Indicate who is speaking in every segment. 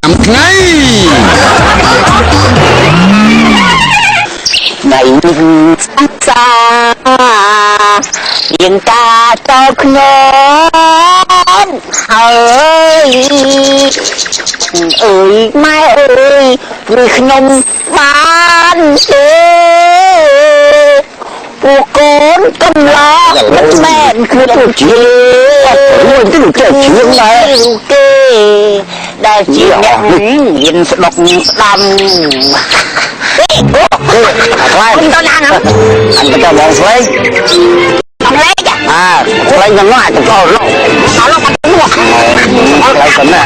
Speaker 1: ចាំថ្ងៃ
Speaker 2: ថ្ងៃនេះសាយើងតាចូលខ្ញុំហើយអើយម៉ែអើយព្រោះខ្ញុំបានទេពួកកូនកំឡោមិនមែនគឺទូជារួចទៅចេះជឿដែរគេដែលជាអ្នកមានស្ដុកស្ដាំខ្ញុំទៅណាហ្នឹងអញទៅបងស្លេងបងលេងស្លេងហ្នឹងអាចទៅលោកអត់លោកបាត់នោះអត់ឡើយប៉ុណ្ណា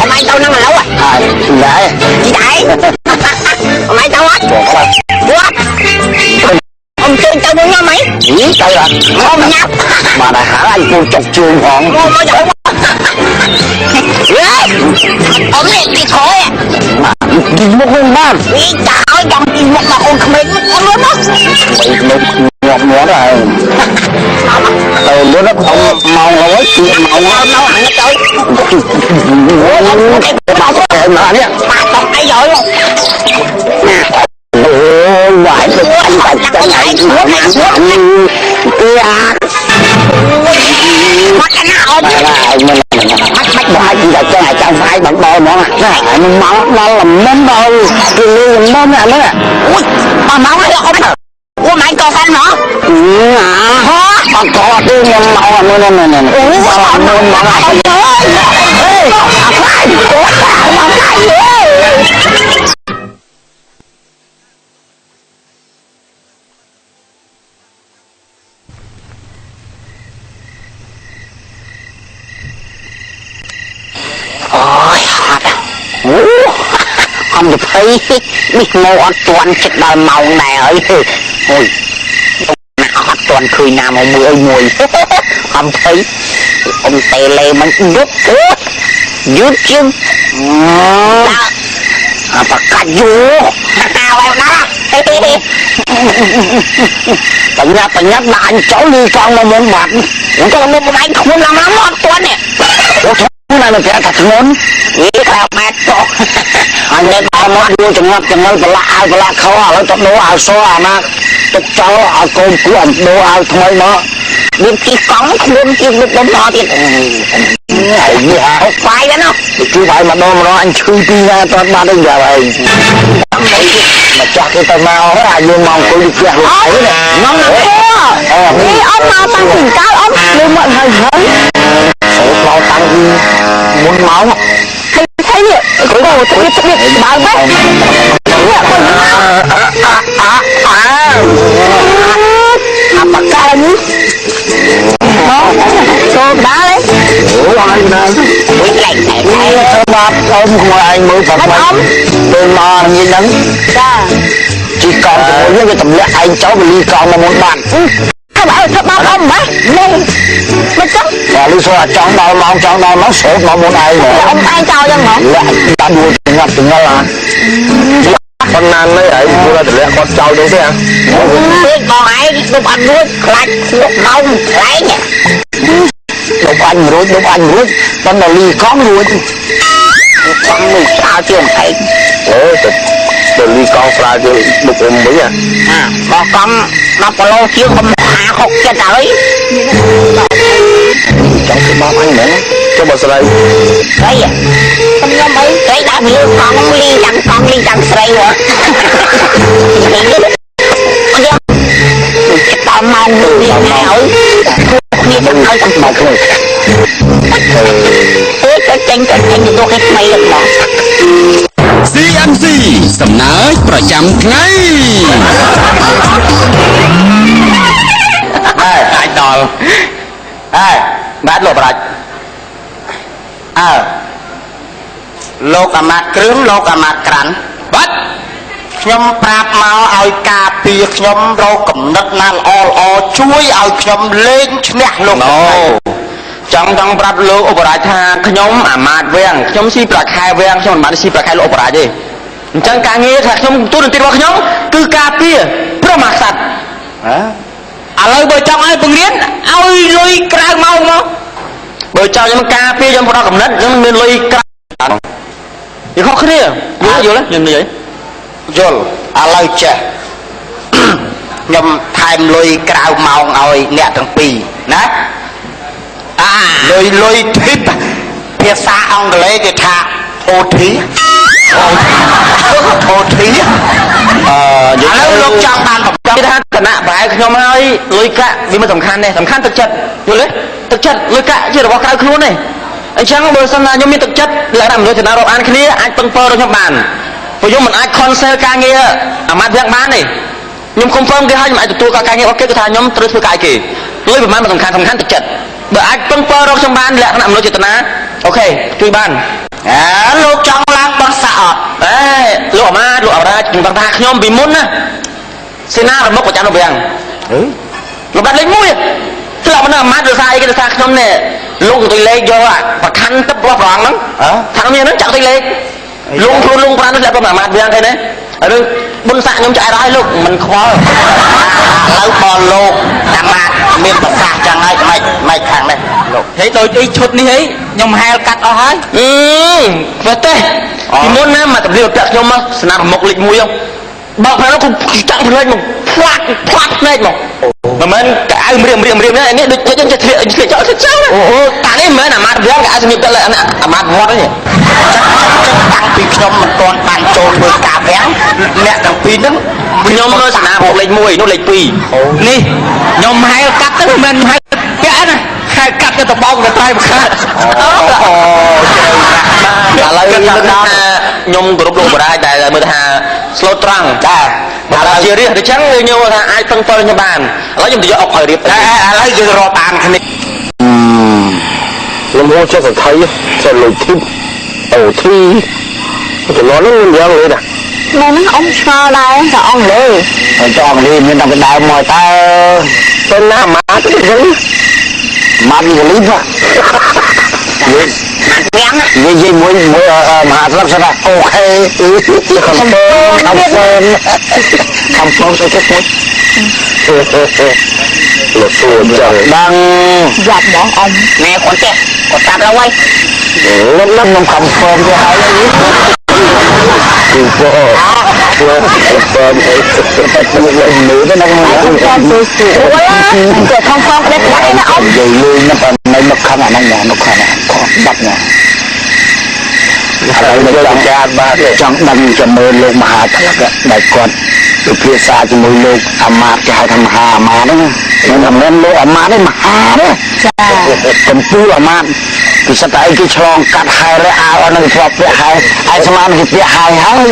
Speaker 2: អមឯងទៅហ្នឹងឥឡូវហើយដែរជីដែរអមឯងទៅអត់គាត់អមជើញទៅមួយខ្ញុំហីទៅអត់អមញ៉ាប់បាទហើយអញគូចុកជើងផងមកយ៉ាងអមនេះទីខយទីមុខវិញបាននេះចាឲ្យចង់ទីមុខមកអូនក្មេងអត់លឿនមកងាប់ងាប់ហើយទៅលឿនមកម៉ោងហើយទីម៉ោងមកអញទៅអូយមកនេះបាត់ដល់អីហើយអូវាយទៅអញបាច់ទៅไหนមកណាគេអាមកកណាអត់បាច់បាយទីតែចាំវាយបងដល់ហ្មងណានឹងមកដល់លំមិនដល់គឺលំមិនអានេះអូយមកមកឲ្យអត់អូម៉ែកកាន់ហ៎ហ៎អត់ក៏ទីខ្ញុំមកអានេះអូមកមកអើយអត់ខ្លាចអូមកខ្លាចអំទៅភ័យនេះមកអត់ទាន់ចិត្តដល់ម៉ោងដែរហើយអូយអត់ទាន់ឃើញណាមកមួយអីមួយអំភ័យអ៊ំតេលេមិនយប់យឺតជាងអាបកាច់យូហើយណាបញ្ញាប់ដាក់អញចូលលីកង់មកមុនបាត់ខ្ញុំក៏មកដៃខ្លួនឡើងមកអត់ទាន់នេះណាមកប្រាប់ថាធ្ងន់នេះក្រៅម៉ែតចុះអញនេះដល់មកយូរចង្អត់ចង្អល់ប្រឡាក់ឲ្យប្រឡាក់ខោឥឡូវទៅដូរឲ្យសអាណាទឹកចោលឲ្យកូនគួរអំដូរឲ្យថ្មីមកវាទីកង់ខ្លួនជាមុខបំណោទៀតហើយនេះហៅបាយហ្នឹងជួយបាយម្ដងអញឈឺពីណាតបាត់ទៅយ៉ាហើយមកចាស់គេទៅមកហើយយើងមកអង្គុយផ្ទះលោកអីណាងងនេះអត់មកតាំងពីកាលអត់លើមកហើយហើយមកតាំងពីមុនមកហើយនេះអូទៅទៅបើបែបនេះអាបកានេះចូលដល់អូអញណាវិញឡែកតែបាត់អ៊ំខ្លួនឯងមើលបាត់ទៅមកញីហ្នឹងចាជីកង់ជាមួយវាទម្លាក់ឯងចូលវាលីកង់មកមុនបាត់ធ្វើបាបអ៊ំម៉េចនេះមិនចឹងតែលឺសូអាចង់ដល់ម៉ោងចង់ដល់ម៉ោងស្រោបមកមុនឯងអ៊ំឯងចោលយ៉ាងហ្មងលាក់តាមមួយចង្អត់ចង្អល់អាប៉ុណ្ណានេះឯងគួរតែលាក់គាត់ចោលទៅទេពេកបងឯងលោកអត់រួចខ្លាច់លោកម៉ោងខ្លែងលោកអញរួចប៉ុន្តែលីកង់រួចកង់មួយស្អាតជាងពេកអូទៅលីកង់ស្អាតជាងមុខអ៊ំវិញបោះកង់10គីឡូជាងខ្ញុំ50 70ហើយចង់ទៅបោះអញហ្មងចុះបើស្រីស្រីខ្ញុំអីស្រីដាក់លើកង់លីចាំកង់លីចាំស្រីហ៎តាមម៉ោងនេះហើយគ្នាទៅឲ្យតាមមកខ្លួនទៅចេញទៅគេថ្មីលើកមក CMC សំណើចប្រចាំថ្ងៃអាចដល់បាទលោកប្រាច់លោកអាមាត្យគ្រឿងលោកអាមាត្យក្រាន់បាទខ្ញុំប្រាប់មកឲ្យការពារខ្ញុំរកកំណត់ណាល្អជួយឲ្យខ្ញុំលេងឈ្នះលោកចង់ប្រាប់លោកឧបរាជថាខ្ញុំអាមាត្យវាំងខ្ញុំស៊ីប្រាខែវាំងខ្ញុំមិនបានស៊ីប្រាខែលោកឧបរាជទេអញ្ចឹងការងារថាខ្ញុំទូនទីរបស់ខ្ញុំគឺការពារព្រះមហាក្សត្រឥឡូវបើចង់ឲ្យបង្រៀនឲ្យលុយក្រៅមកបើចង់ខ្ញុំការពារខ្ញុំផ្ដោតកំណត់ខ្ញុំមានលុយក្រៅ
Speaker 1: វាខុសគ្នាយល់ខ្ញុំនិយាយ
Speaker 2: យល់ឥឡូវចេះខ្ញុំថែមលុយក្រៅម៉ោងឲ្យអ្នកទាំងពីរណាលុយធីបភាសាអង់គ្លេសគេថា OT ឥឡូវលោកចង់បាន
Speaker 1: គេថាគណៈប្រែខ្ញុំហើយលុយកាក់វាមិនសំខាន់ទេសំខាន់ទឹកចិត្តយល់ទេទឹកចិត្តលុយកាក់ជារបស់ក្រៅខ្លួនទេអញ្ចឹងបើសិនណាខ្ញុំមានទឹកចិត្តលក្ខណៈមនុស្សចំណារាប់អានគ្នាអាចពឹងពើរបស់ខ្ញុំបានព្រោះខ្ញុំមិនអាច cancel ការងារអាម៉ាត់យ៉ាងបានទេខ្ញុំ confirm គេហើយខ្ញុំអាចទទួលការងាររបស់គេគឺថាខ្ញុំត្រូវធ្វើការគេលុយប្រហែលមិនសំខាន់ទឹកចិត្តបើអាចពឹងពើរបស់ខ្ញុំបានលក្ខណៈមនុស្សចេតនាអូខេជួយបាន
Speaker 2: លោកចង់ឡើងបោះសាអត់
Speaker 1: លោកអាម៉ាតលោកអរាជខ្ញុំថាខ្ញុំពីមុនណាសេនារមុខប្រចាំនៅវាំងលោកបាត់លេខ1ធ្លាប់នៅអាម៉ាតលោកថាអីគេថាខ្ញុំនេះលោកទៅលេខយកប្រខណ្ឌទឹករបស់ប្រងហ្នឹងថាខ្ញុំហ្នឹងចាក់ទៅលេខលងខ្លួនលងប្រាំនេះធ្លាប់ទៅអាម៉ាតវាំងគេណារឿងបុណ្យស័ក្តិខ្ញុំឆ្អែតហើយលោកមិនខ្វល់
Speaker 2: ឥឡូវបើលោកអាម៉ាតមានប្រសាសន៍ចឹងហើយមិនខាងនេះលោក
Speaker 1: ហេដូចអីឈុតនេះហីខ្ញុំហែលកាត់អស់ហើយធ្វើទេពីមុនណាមកតម្រៀបពាក់ខ្ញុំមកស្នាមមុខលេខ1ហ្នឹងបើផ្លែនោះខ្ញុំចាក់ផ្លែមកផ្លាក់ភ្នែកមកមិនមែនកៅអៅរៀមនេះនេះដូចយើងจะធ្លាក់ចោលអូតានេះមិនមែនអាម៉ាត់វាំងកៅអៅសម្រាប់តែអាម៉ាត់វត្តទេ
Speaker 2: តាំងពីខ្ញុំមិនទាន់បានចូលធ្វើការវាំងអ្នកទាំងពីរហ្នឹង
Speaker 1: ខ្ញុំនៅស្នាមមុខលេខ1នោះលេខ2នេះខ្ញុំហែលកាត់ទៅមិនមែនហែលពាក់ណាហែលកាត់ទៅតបោកទៅតែមកខាត់ឥឡូវខ្ញុំថាខ្ញុំគោរពលោកបរាជតែមើលថាស្លូតត្រង់
Speaker 2: ចា
Speaker 1: បើជារៀបអញ្ចឹងខ្ញុំថាអាចពឹងពើខ្ញុំបានឥឡូវខ្ញុំទៅយកអុកឲ្យរៀប
Speaker 2: ឥឡូវយើងរាប់អានគ្នា
Speaker 3: លំហចេះសថៃចេះលុយធីបអូធីទៅលន់នឹងយ៉ាងនេះណា
Speaker 4: នៅហ្នឹងអ៊ំឆ្ងល់ដែរតែអង់គ្លេស
Speaker 2: ហើយចង់អង់គ្លេសមានតែដើមមកតើ
Speaker 3: ទៅណាម៉ាត់ទៅហ្នឹង
Speaker 2: ម៉ាត់លីបនិយាយមួយមហាស្លាប់ស្រាប់អូខេខំពើទៅចិត្តមួយ
Speaker 3: លោកសួរចឹង
Speaker 2: ដឹង
Speaker 4: យ៉ាប់មកអ៊ំ
Speaker 2: ណែគាត់ចេះគាត់តាប់แล้วហើយខ្ញុំខំពើទៅហើយ
Speaker 3: គឺពោពើ
Speaker 2: មើលទៅណា
Speaker 4: ខ្ញុំទៅសួរទៅខំផ្ដេសដែរណាអ៊ំ
Speaker 2: និយាយលឿនណាស់តែនៅខំអាហ្នឹងនៅខំបាត់ណាហើយមកចង់បានចង់ដឹងចាំមើលលោកមហាថ្លឹកដែលគាត់ពិភាក្សាជាមួយលោកអាមាត្យគេហៅថាមហាអាមាត្យហ្នឹងមិនមែនលោកអាមាត្យទេមហាទេ
Speaker 4: ចា
Speaker 2: កំពូលអាមាត្យគឺសិតតែអីគេឆ្លងកាត់ហែរអាវហ្នឹងធ្លាប់ពាក់ហែឯស្មានគេពាក់ហែហើយ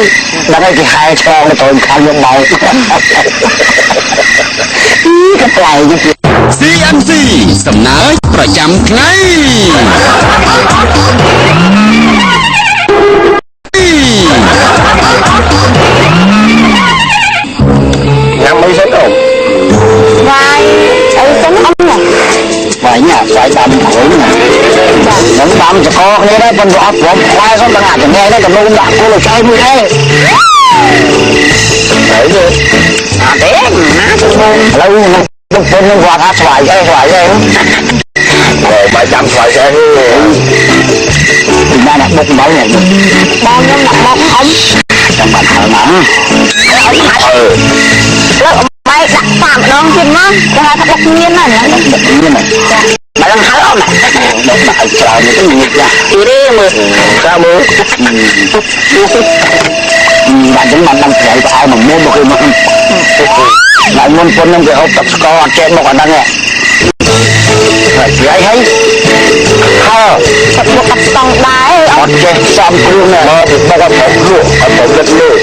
Speaker 2: ដឹងឲ្យគេហែឆ្លងទៅត្រូវខាងខ្ញុំមកក៏ប្លែកទេ
Speaker 5: CMC សំណើចប្រចាំថ្ងៃ
Speaker 3: ញ៉ាំអីសិនអូ
Speaker 4: ស្វាយអីសិនអ៊ំណា
Speaker 2: ស្វាយណាស្វាយដាំក្រួយណាខ្ញុំដាំចកគ្នាដែរប៉ុន្តែអត់ព្រមខ្វាយសុំដល់អាចង្អេហ្នឹងក៏លោកដាក់គោលចៃមួយដែរ
Speaker 3: ហើយទេ
Speaker 2: អត់ទេណាឥឡូវបុកពុននឹងគាត់ថាស្វាយអី
Speaker 3: បាយចាំស្វាយអី
Speaker 2: ពីណាបុកអំបិលនេះ
Speaker 4: បងខ្ញុំដាក់មកអ៊ំ
Speaker 2: ចាំបាត់ហើយណា
Speaker 4: លើកអំបែកដាក់សាម្ដងទៀតមកគេហៅថាបុកញៀនណា
Speaker 2: បុកញៀនចាបើឡើងហើយអត់ដល់ដាក់ឲ្យច្រើនទៅញៀនចា
Speaker 4: ទីនេះមើល
Speaker 2: ចាំមើលបាទចឹងបានដល់ប្រៃផ្អែមមកមុនមកគឺមកដល់មុនពុននឹងគេហូបទឹកស្ករអត់ចេះមកអាហ្នឹងហ៎ហើយហើយ
Speaker 4: ទឹកមកអត់ស្តង់ដែរ
Speaker 2: អត់ចេះសំគ្រឿងណា
Speaker 3: មកទៅមកអត់លក់អត់ទៅលឹកលក់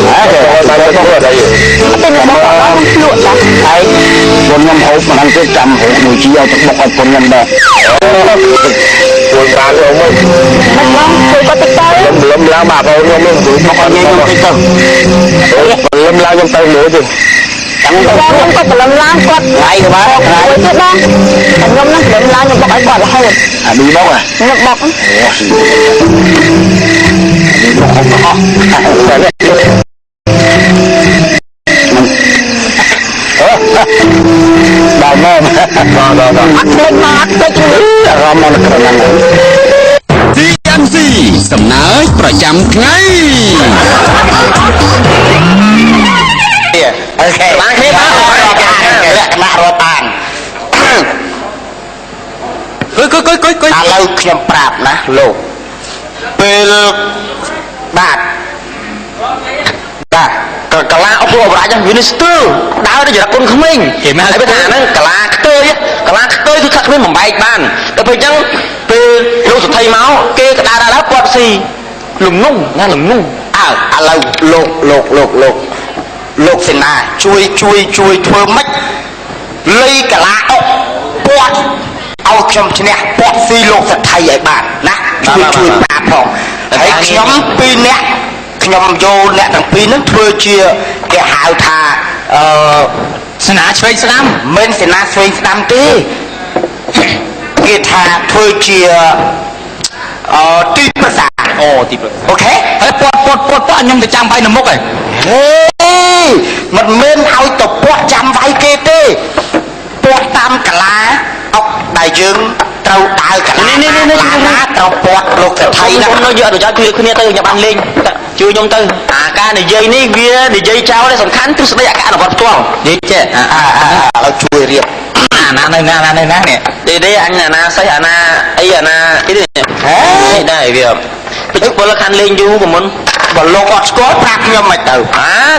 Speaker 2: ហើយគេ
Speaker 3: បានទៅធ្វើអី
Speaker 4: តែមកអត់លក់ដែរ
Speaker 2: ហើយពុនខ្ញុំហូបមិនទេចាំហូបមួយជីឲ្យទឹកបុកឲ្យពុនខ្ញុំដែរ
Speaker 3: ពួយបានអូមក
Speaker 4: មកជួយគាត់ទៅ
Speaker 3: លឹមឡើងបាបងខ្ញុំនឹង
Speaker 2: មកឲ្យខ្ញុំទៅ
Speaker 3: លឹមឡើងខ្ញុំទៅមើលទេ
Speaker 4: ចាំខ្ញុំគាត់ប្រឡំឡើងគាត់
Speaker 2: ថ្ងៃក៏បានថ្ងៃ
Speaker 4: ទៀតដែរខ្ញុំនឹងប្រឡំឡើងខ្ញុំបុកឲ្យគាត់រហូត
Speaker 2: អាឌីបុក
Speaker 4: ខ្ញុំបុក
Speaker 2: អូបុកអស់ដល់មក
Speaker 4: អត់លេចមកអត់ពេច
Speaker 2: អារម្មណ៍មកក្រណាំ
Speaker 5: CMC សំណើចប្រ ប្រចាំថ្ងៃ
Speaker 2: អូខេបានគ្នាបានលក្ខណៈរត់បានឥឡូវខ្ញុំប្រាប់ណាលោកពេលបាទកលាអពុអបរាជវានេះស្ទើរដើរទៅចរិតគុណក្មេងគេមិនឲ្យថាហ្នឹងកលាខ្ទើយគឺខាត់គ្មានបំបែកបានដល់ពេលអញ្ចឹងពេលលោកសុថៃមកគេក៏ដើរពាត់ស៊ីលំងណាលំងឥឡូវលោកសេនាជួយធ្វើម៉េចលៃកលាអុកពាត់ឲ្យខ្ញុំឈ្នះពាត់ស៊ីលោកសុថៃឲ្យបានណាជួយប្រាប់ផងហើយខ្ញុំ2នាក់ខ្ញុំយកអ្នកទាំងពីរហ្នឹងធ្វើជាគេហៅថាសេនាឆ្វេងស្ដាំមិនសេនាឆ្វេងស្ដាំទេគេថាធ្វើជាទីប្រឹក្សាទីប្រឹក្សាអូខេហើយពាត់ខ្ញុំទៅចាំវាយនៅមុខហ៎មិនមែនឲ្យទៅពាត់ចាំវាយគេទេពាត់តាមកលាអុកដែលយើងត្រូវដើរកលានេះត្រូវពាត់លោកសុថៃណាខ្ញុំយកអនុញ្ញាតជួយគ្នាទៅខ្ញុំបានលេងជួយខ្ញុំទៅអាការនិយាយនេះវានិយាយចោលតែសំខាន់ទ្រឹស្ដីអនុវត្តផ្ទាល់និយាយចេះឥឡូវជួយរៀបអាណានេះទេអញអាណាសេះអាណាអីអាណាអីនេះដែរវាពេជ្រពលខានលេងយូរកមុនបើលោកអត់ស្គាល់ប្រាប់ខ្ញុំមិនទៅ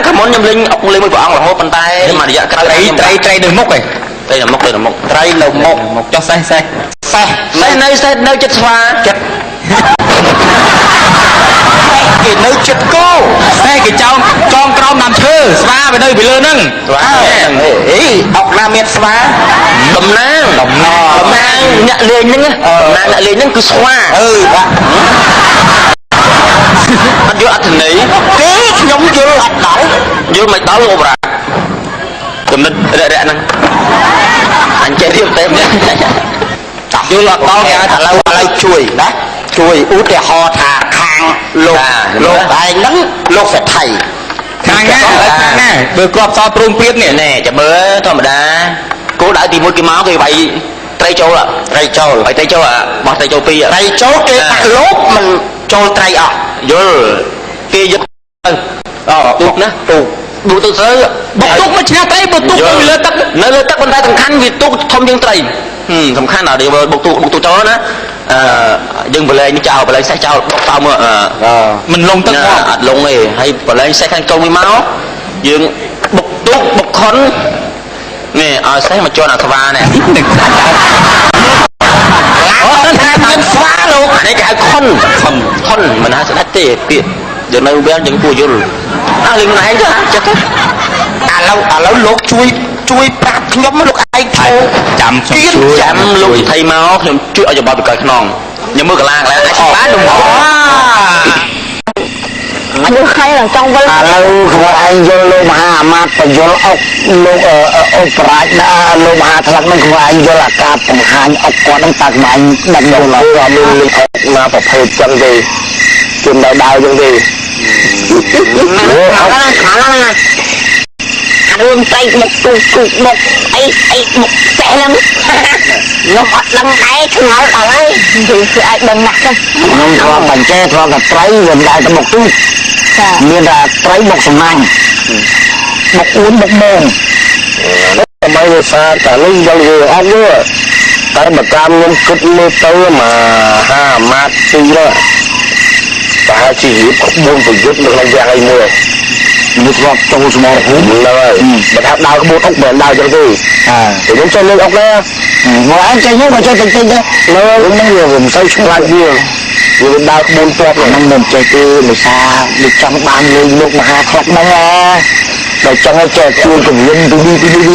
Speaker 2: កមុនខ្ញុំលេងអុកលេងមួយព្រះអង្គរហូតប៉ុន្តែមួយរយៈក្រោយត្រីនៅមុខឯងត្រីនៅមុខត្រីនៅមុខចុះសេះនៅចិត្តស្វាចិត្តគេនៅចិត្តគោតែគេចងក្រោមតាមឈើស្វាវានៅពីលើហ្នឹងស្វាអុកណាមានស្វាតំណាងអ្នកលេងហ្នឹងអ្នកលេងហ្នឹងគឺស្វាបាទអត់យល់អត្ថន័យទេខ្ញុំយល់អត់ដល់យល់មិនដល់លោកបរាចំណិតរយៈហ្នឹងអញចេះរៀបតែយល់អត់ដល់គេឥឡូវជួយណាជួយឧទាហរណ៍ថាខាងលោកឯងហ្នឹងលោកសេដ្ឋីខាងណាបើគាត់សល់ព្រមព្រៀងនេះណែចាំមើលធម្មតាគោលដៅទី1គេមកគេវាយត្រីចូលបោះត្រីចូល2ត្រីចូលគេដាក់លោកមិនចូលត្រីអស់យល់គេយកទូកណាទូកទៅស្រូវបុកទូកមិនឈ្នះត្រីបុកទូកនៅលើទឹកប៉ុន្តែសំខាន់វាទូកធំជាងត្រីសំខាន់ដល់បុកទូកចូលណាយើងបលែងនេះចោលបលែងសេះចោលបុកតោមើលមិនលងទឹកអត់លងទេហើយបលែងសេះខាងចូលមួយមកយើងបុកទូកបុកខុននេះឲ្យសេះមកជន់អាស្វានេះថាមានស្វាលោកនេះគេហៅខុនមិនហៅស្ដេចទេពាក្យយើងនៅវាយើងពួកយល់លេងខ្លួនឯងចេះទេឥឡូវលោកជួយប្រាប់ខ្ញុំលោកឯងចូលចាំលោកថៃមកខ្ញុំជួយឲ្យយោបល់ពីក្រោយខ្នងខ្ញុំមើលកលាអាចបានđúng không
Speaker 4: anh đưa khay là trong vân
Speaker 2: lâu không anh vô lô mà mát và vô ốc lô ốc rải đã lô mà thật nó không anh vô là cạp bằng hai ốc có đang tạc mà anh đặt đầu là luôn ốc mà phải phê chân gì chùm đau chân gì khả năng nè luôn tay một một xe lắm nó hoạt lắm đấy không nói tao ấy thì ai đừng nặng không nhưng thoa bánh tre thoa gặp trái gần lại cái bọc tu như là trái bọc sầm nang bọc uốn bọc mồm mấy người xa cả lúc giao vừa ăn nữa cái bậc cam nhân cất lê tơ mà ha mát xí đó ta chỉ không buồn phải giúp được làm gì mua một gọt trong một mỏ hú rồi mà tháp đào cái bột ốc bền đào cho tôi để đến cho lên ốc đấy ngồi ăn chay nhé mà cho tình tinh đấy nó cũng mấy người vùng xây xuống lại kia rồi đào cái bột toát rồi năm mình chơi tư mà xa được trong ban lên lúc mà hạ khóc băng à rồi trong cái chè chua cùng linh tôi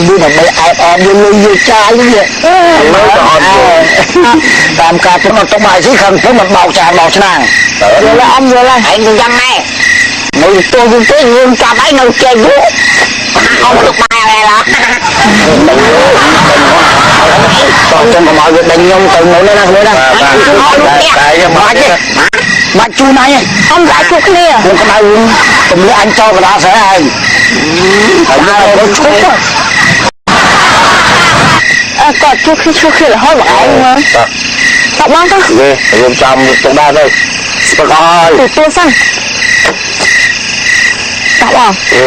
Speaker 2: đi mà mấy ai lên vô chai như vậy làm cả cái mặt trong bài chứ không cái mặt bào trà bào nàng rồi là ông rồi là anh người dân này người tôi cũng tới nguyên cả bãi người chơi vũ không được bài này là còn trong mọi việc đánh nhông từ nỗi lên nào nữa bà chú này ông lại chú kia không có ai cùng với anh cho và đã sẽ hay phải ra đây chút còn chú khi là hơi bãi mà tập lắm đó ghê dùng chồng được trong ba đây
Speaker 3: ស្ពឹកអើយ
Speaker 4: ទទួលសិនតោះបង
Speaker 3: អឺ